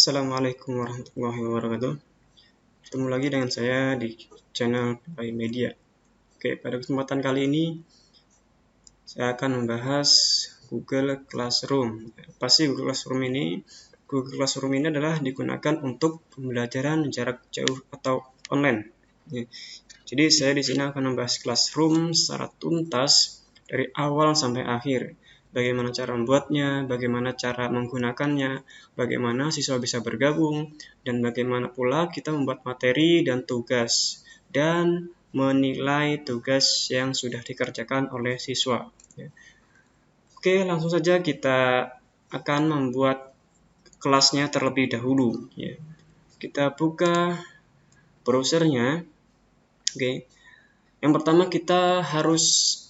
Assalamualaikum warahmatullahi wabarakatuh. Ketemu lagi dengan saya di channel Pai Media. Oke, pada kesempatan kali ini saya akan membahas Google Classroom. Apa sih Google Classroom ini? Google Classroom ini adalah digunakan untuk pembelajaran jarak jauh atau online. Jadi saya di sini akan membahas Classroom secara tuntas dari awal sampai akhir. Bagaimana cara membuatnya, bagaimana cara menggunakannya, bagaimana siswa bisa bergabung, dan bagaimana pula kita membuat materi dan tugas, dan menilai tugas yang sudah dikerjakan oleh siswa. Oke, langsung saja kita akan membuat kelasnya terlebih dahulu. Kita buka browsernya. Oke, yang pertama kita harus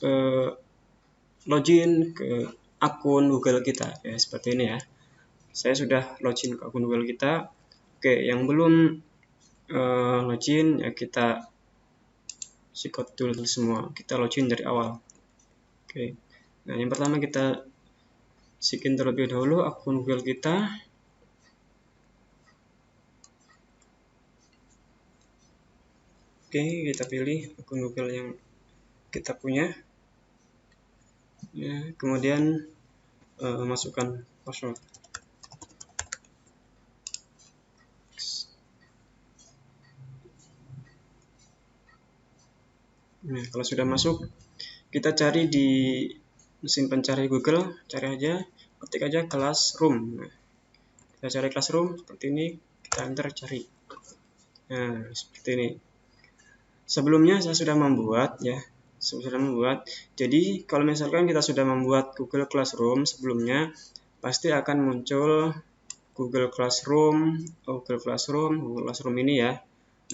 login ke akun Google kita, ya seperti ini ya. Saya sudah login ke akun Google kita. Oke, yang belum login ya kita sikot dulu semua. Kita login dari awal. Oke, nah yang pertama kita sign terlebih dahulu akun Google kita. Oke, kita pilih akun Google yang kita punya. Ya, kemudian masukkan password. Nah, kalau sudah masuk, kita cari di mesin pencari Google, cari aja, ketik aja Classroom. Nah, kita cari Classroom seperti ini, kita enter cari. Nah, seperti ini. Sebelumnya saya sudah membuat ya, Jadi kalau misalkan kita sudah membuat Google Classroom sebelumnya, pasti akan muncul Google Classroom ini ya.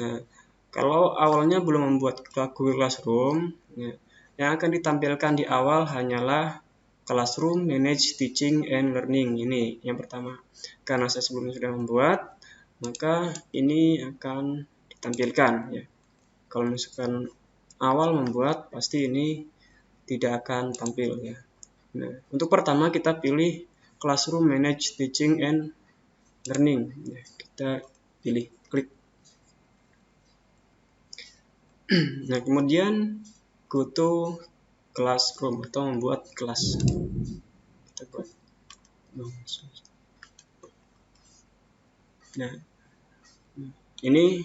Nah, kalau awalnya belum membuat Google Classroom, ya, yang akan ditampilkan di awal hanyalah Classroom Manage Teaching and Learning. Ini yang pertama. Karena saya sebelumnya sudah membuat, maka ini akan ditampilkan ya. Kalau misalkan awal membuat, pasti ini tidak akan tampil ya. Nah, untuk pertama kita pilih Classroom Manage Teaching and Learning. Ya, kita pilih, klik. Nah, kemudian go to Classroom atau membuat kelas. Kita buat. Nah, ini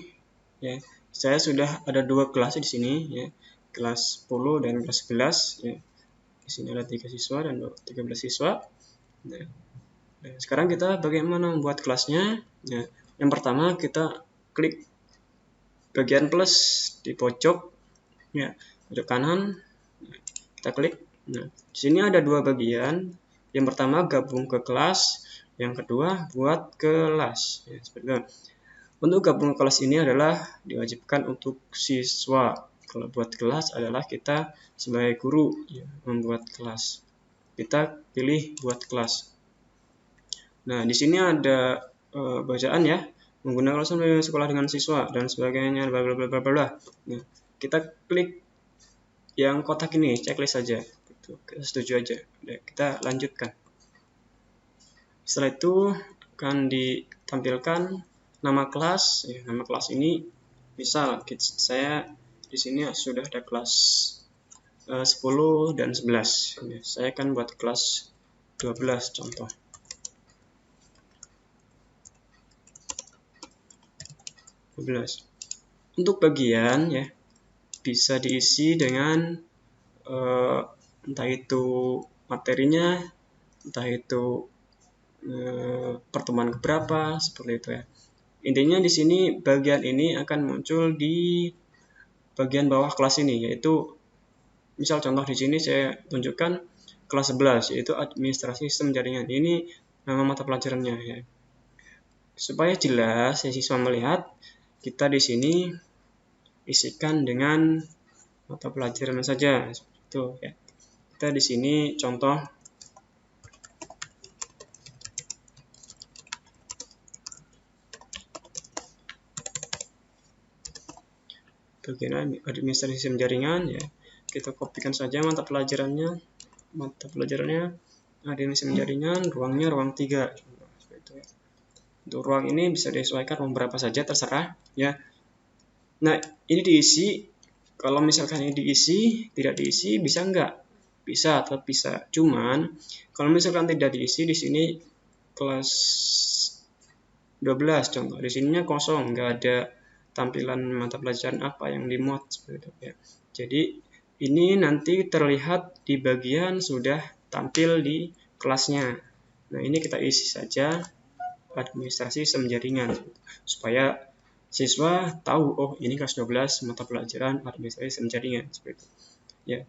ya, saya sudah ada dua kelas di sini ya, kelas 10 dan kelas 11 ya. Di sini ada 3 siswa dan 13 siswa. Nah, sekarang kita bagaimana membuat kelasnya? Ya, yang pertama kita klik bagian plus di pojok ya, pojok kanan. Kita klik. Nah, di sini ada dua bagian. Yang pertama gabung ke kelas, yang kedua buat kelas. Ya, seperti itu. Untuk gabung ke kelas ini adalah diwajibkan untuk siswa. Kalau buat kelas adalah kita sebagai guru ya, membuat kelas. Kita pilih buat kelas. Nah, di sini ada bacaan ya, menggunakan sekolah dengan siswa dan sebagainya, bla bla bla bla bla. Nah, kita klik yang kotak ini, checklist saja. Kita setuju aja. Nah, kita lanjutkan. Setelah itu akan ditampilkan nama kelas. Ya, nama kelas ini misal saya di sini sudah ada kelas 10 dan 11. Ya, saya akan buat kelas 12 contoh. Untuk bagian ya bisa diisi dengan entah itu materinya, entah itu pertemuan keberapa, seperti itu ya. Intinya di sini bagian ini akan muncul di bagian bawah kelas ini, yaitu misal contoh di sini saya tunjukkan kelas 11 yaitu administrasi sistem jaringan. Ini nama mata pelajarannya ya. Supaya jelas ya siswa melihat, kita di sini isikan dengan mata pelajaran saja seperti itu ya. Kita di sini contoh bagian administrasi sistem jaringan ya. Kita kopikan saja mata pelajarannya administrasi sistem jaringan, ruangnya ruang 3 seperti itu ya. Untuk ruang ini bisa disesuaikan mau berapa saja, terserah ya. Nah, ini diisi. Kalau misalkan ini diisi, tidak diisi, bisa enggak? Bisa, tetap bisa. Cuman kalau misalkan tidak diisi, di sini kelas 12 contoh, di sininya kosong, enggak ada tampilan mata pelajaran apa yang dimuat seperti itu ya. Jadi ini nanti terlihat di bagian sudah tampil di kelasnya. Nah, ini kita isi saja administrasi sistem jaringan supaya siswa tahu, oh ini kelas 12 mata pelajaran administrasi sistem jaringan seperti itu. Ya.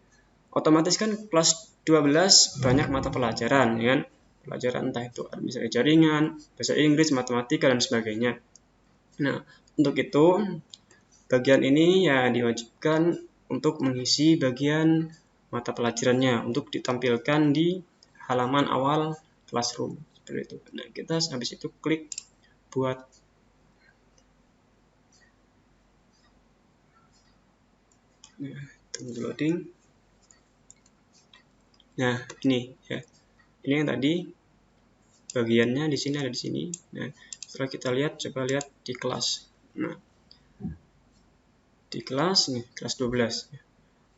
Otomatis kan kelas 12 banyak mata pelajaran ya kan? Pelajaran entah itu administrasi jaringan, bahasa Inggris, matematika dan sebagainya. Nah, untuk itu bagian ini ya diwajibkan untuk mengisi bagian mata pelajarannya untuk ditampilkan di halaman awal classroom seperti itu. Nah, kita habis itu klik buat. Nah, tunggu loading. Nah, ini ya. Ini yang tadi bagiannya di sini ada di sini. Nah, setelah kita lihat, coba lihat di kelas. Nah, di kelas nih, kelas 12.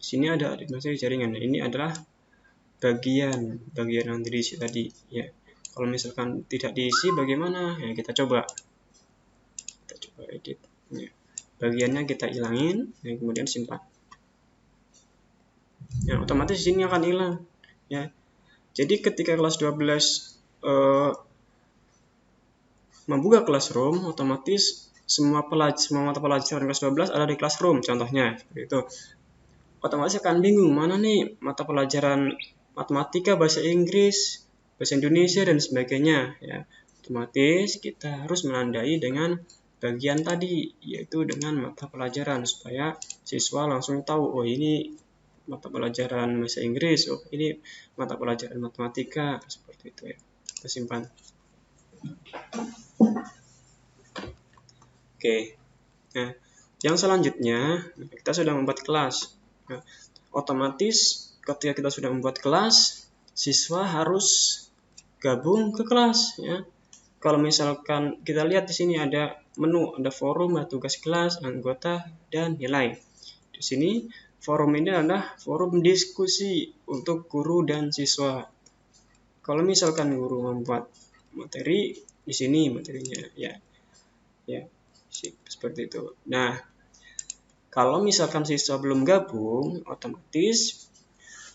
Di sini ada administrasi jaringan. Nah, ini adalah bagian yang diisi tadi ya. Kalau misalkan tidak diisi bagaimana? Ya, kita coba edit. Ya. Bagiannya kita hilangin, dan kemudian simpan. Ya, otomatis ini akan hilang ya. Jadi ketika kelas 12 membuka classroom, otomatis semua mata pelajaran kelas 12 ada di classroom contohnya itu. Otomatis akan bingung mana nih mata pelajaran matematika, bahasa Inggris, bahasa Indonesia dan sebagainya ya. Otomatis kita harus menandai dengan bagian tadi, yaitu dengan mata pelajaran supaya siswa langsung tahu, oh ini mata pelajaran bahasa Inggris, oh ini mata pelajaran matematika, seperti itu ya. Kita simpan. Oke. Nah, yang selanjutnya kita sudah membuat kelas. Nah, otomatis ketika kita sudah membuat kelas, siswa harus gabung ke kelas ya. Kalau misalkan kita lihat di sini ada menu, ada forum, ada tugas kelas, anggota, dan nilai. Di sini forum ini adalah forum diskusi untuk guru dan siswa. Kalau misalkan guru membuat materi, di sini materinya ya. Ya, seperti itu. Nah, kalau misalkan siswa belum gabung, otomatis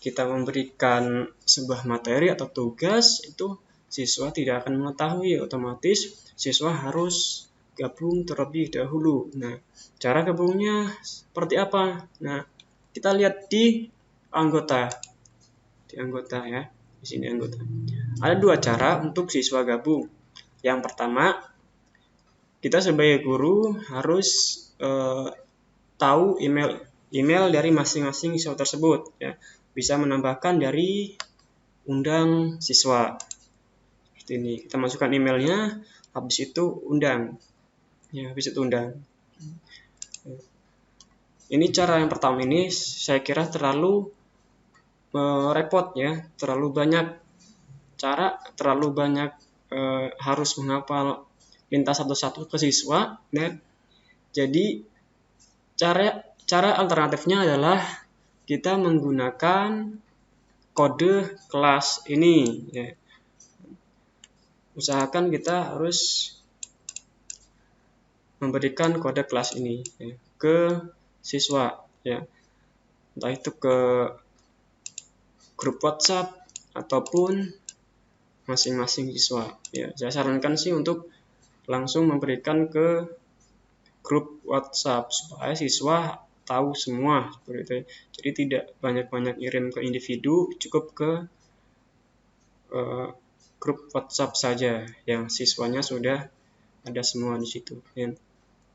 kita memberikan sebuah materi atau tugas, itu siswa tidak akan mengetahui, otomatis siswa harus gabung terlebih dahulu. Nah, cara gabungnya seperti apa? Nah, kita lihat di anggota. Di anggota ya. Di sini anggota. Ada dua cara untuk siswa gabung. Yang pertama, kita sebagai guru harus tahu email dari masing-masing siswa tersebut ya. Bisa menambahkan dari undang siswa seperti ini, kita masukkan emailnya, habis itu undang ya, habis itu undang. Ini cara yang pertama, ini saya kira terlalu repot ya, terlalu banyak cara, terlalu banyak harus menghafal lintas satu-satu ke siswa ya. Jadi cara alternatifnya adalah kita menggunakan kode kelas ini ya. Usahakan kita harus memberikan kode kelas ini ya, ke siswa ya, entah itu ke grup WhatsApp ataupun masing-masing siswa ya. Saya sarankan sih untuk langsung memberikan ke grup WhatsApp supaya siswa tahu semua seperti itu. Jadi tidak banyak-banyak kirim ke individu, cukup ke grup WhatsApp saja yang siswanya sudah ada semua di situ ya.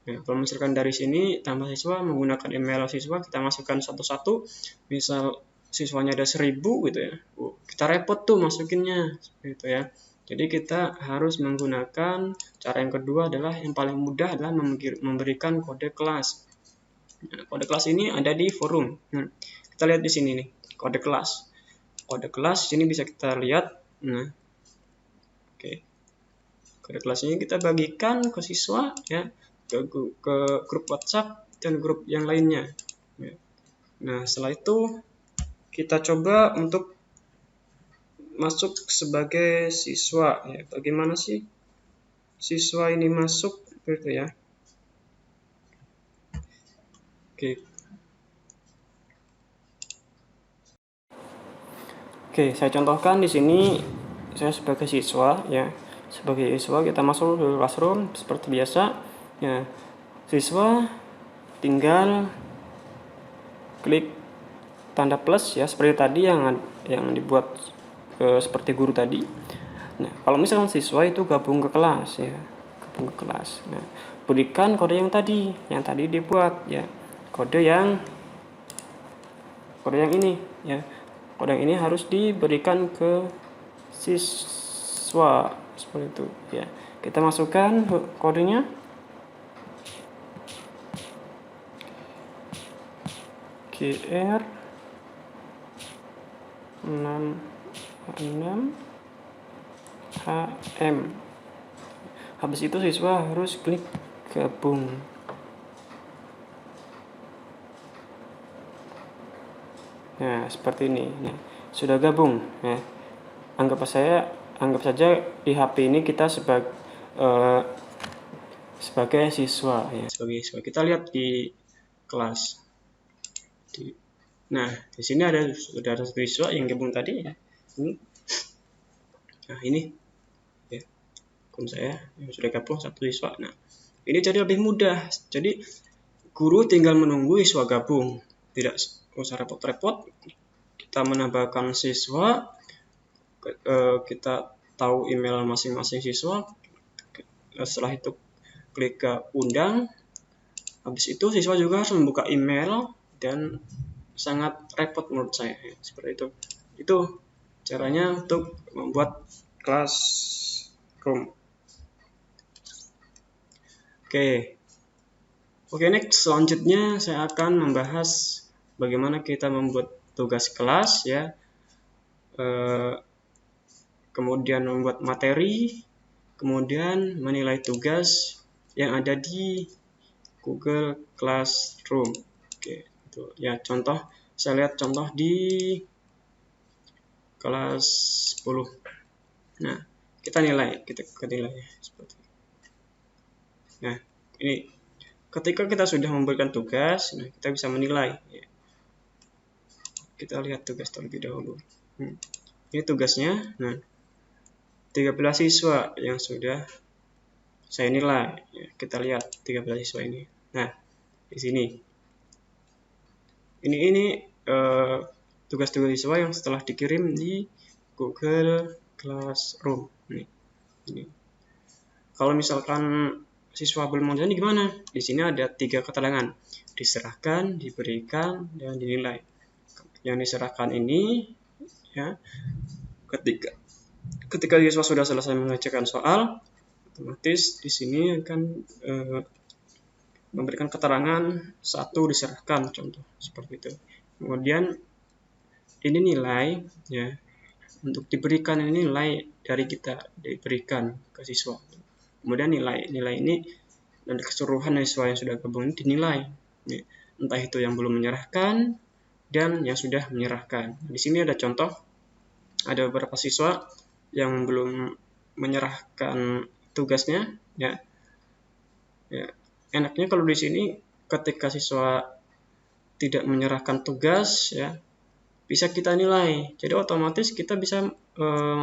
Nah, kalau misalkan dari sini tambah siswa menggunakan email siswa, kita masukkan satu-satu, misal siswanya ada 1000 gitu ya, kita repot tuh masukinnya seperti itu ya. Jadi kita harus menggunakan cara yang kedua adalah yang paling mudah adalah memberikan kode kelas. Nah, kode kelas ini ada di forum. Nah, kita lihat di sini nih, kode kelas. Kode kelas ini bisa kita lihat. Nah, oke. Kode kelas ini kita bagikan ke siswa ya, ke grup WhatsApp dan grup yang lainnya. Ya. Nah, setelah itu kita coba untuk masuk sebagai siswa ya. Bagaimana sih siswa ini masuk gitu ya? Oke. Oke, saya contohkan di sini saya sebagai siswa ya. Sebagai siswa kita masuk ke classroom seperti biasa. Ya. Siswa tinggal klik tanda plus ya seperti tadi yang dibuat seperti guru tadi. Nah, kalau misalkan siswa itu gabung ke kelas ya, gabung ke kelas. Nah, berikan kode yang tadi dibuat ya, kode yang ini ya, kode yang ini harus diberikan ke siswa seperti itu ya. Kita masukkan kodenya. GR 66 HM. Habis itu siswa harus klik gabung. Nah, seperti ini. Nah, sudah gabung. Nah, anggap saja di HP ini kita sebagai siswa ya. Sebagai siswa. Kita lihat di kelas. Nah, di sini sudah ada siswa yang gabung tadi ya. Nah, ini ya, akun saya yang sudah gabung satu siswa. Nah, ini jadi lebih mudah. Jadi guru tinggal menunggu siswa gabung, tidak usah repot-repot. Kita menambahkan siswa, kita tahu email masing-masing siswa. Setelah itu klik ke undang. Habis itu siswa juga harus membuka email dan sangat repot menurut saya seperti itu. Itu caranya untuk membuat classroom. Oke, next selanjutnya saya akan membahas bagaimana kita membuat tugas kelas ya, kemudian membuat materi, kemudian menilai tugas yang ada di Google Classroom. Oke, itu ya contoh. Saya lihat contoh di kelas 10. Nah, kita nilai seperti ini. Nah, ini ketika kita sudah memberikan tugas, nah kita bisa menilai. Ya. Kita lihat tugas terlebih dahulu. Ini tugasnya. Nah, 13 siswa yang sudah saya nilai. Ya, kita lihat 13 siswa ini. Nah, di sini. Ini tugas-tugas siswa yang setelah dikirim di Google Classroom. Ini. Kalau misalkan siswa belum mengerjakan gimana? Di sini ada 3 keterangan: diserahkan, diberikan, dan dinilai. Yang diserahkan ini ya, ketika siswa sudah selesai mengerjakan soal, otomatis di sini akan memberikan keterangan 1 diserahkan, contoh seperti itu. Kemudian ini nilai ya, untuk diberikan ini nilai dari kita diberikan ke siswa. Kemudian nilai ini dan keseluruhan siswa yang sudah gabung ini dinilai ya, entah itu yang belum menyerahkan dan yang sudah menyerahkan. Di sini ada contoh, ada beberapa siswa yang belum menyerahkan tugasnya ya. Enaknya kalau di sini ketika siswa tidak menyerahkan tugas ya, bisa kita nilai. Jadi otomatis kita bisa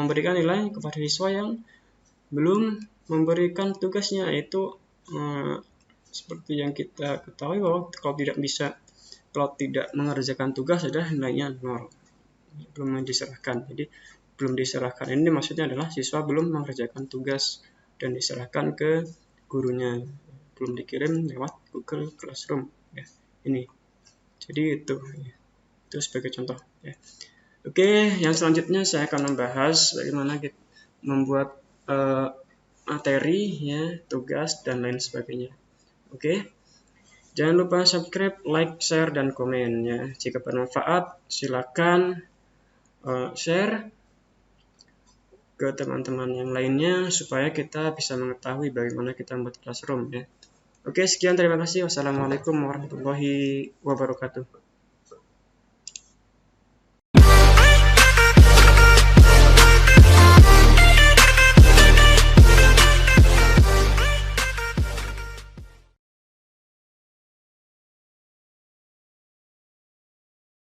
memberikan nilai kepada siswa yang belum memberikan tugasnya. Itu seperti yang kita ketahui bahwa kalau tidak mengerjakan tugas adalah nilainya 0. Belum diserahkan. Jadi belum diserahkan ini maksudnya adalah siswa belum mengerjakan tugas dan diserahkan ke gurunya, belum dikirim lewat Google Classroom ya. Ini jadi itu sebagai contoh ya. Oke, yang selanjutnya saya akan membahas bagaimana kita membuat materi ya, tugas dan lain sebagainya. Oke, jangan lupa subscribe, like, share, dan komen ya. Jika bermanfaat silakan share. ke teman-teman yang lainnya supaya kita bisa mengetahui bagaimana kita membuat classroom ya. Oke, sekian, terima kasih. Wassalamualaikum warahmatullahi wabarakatuh.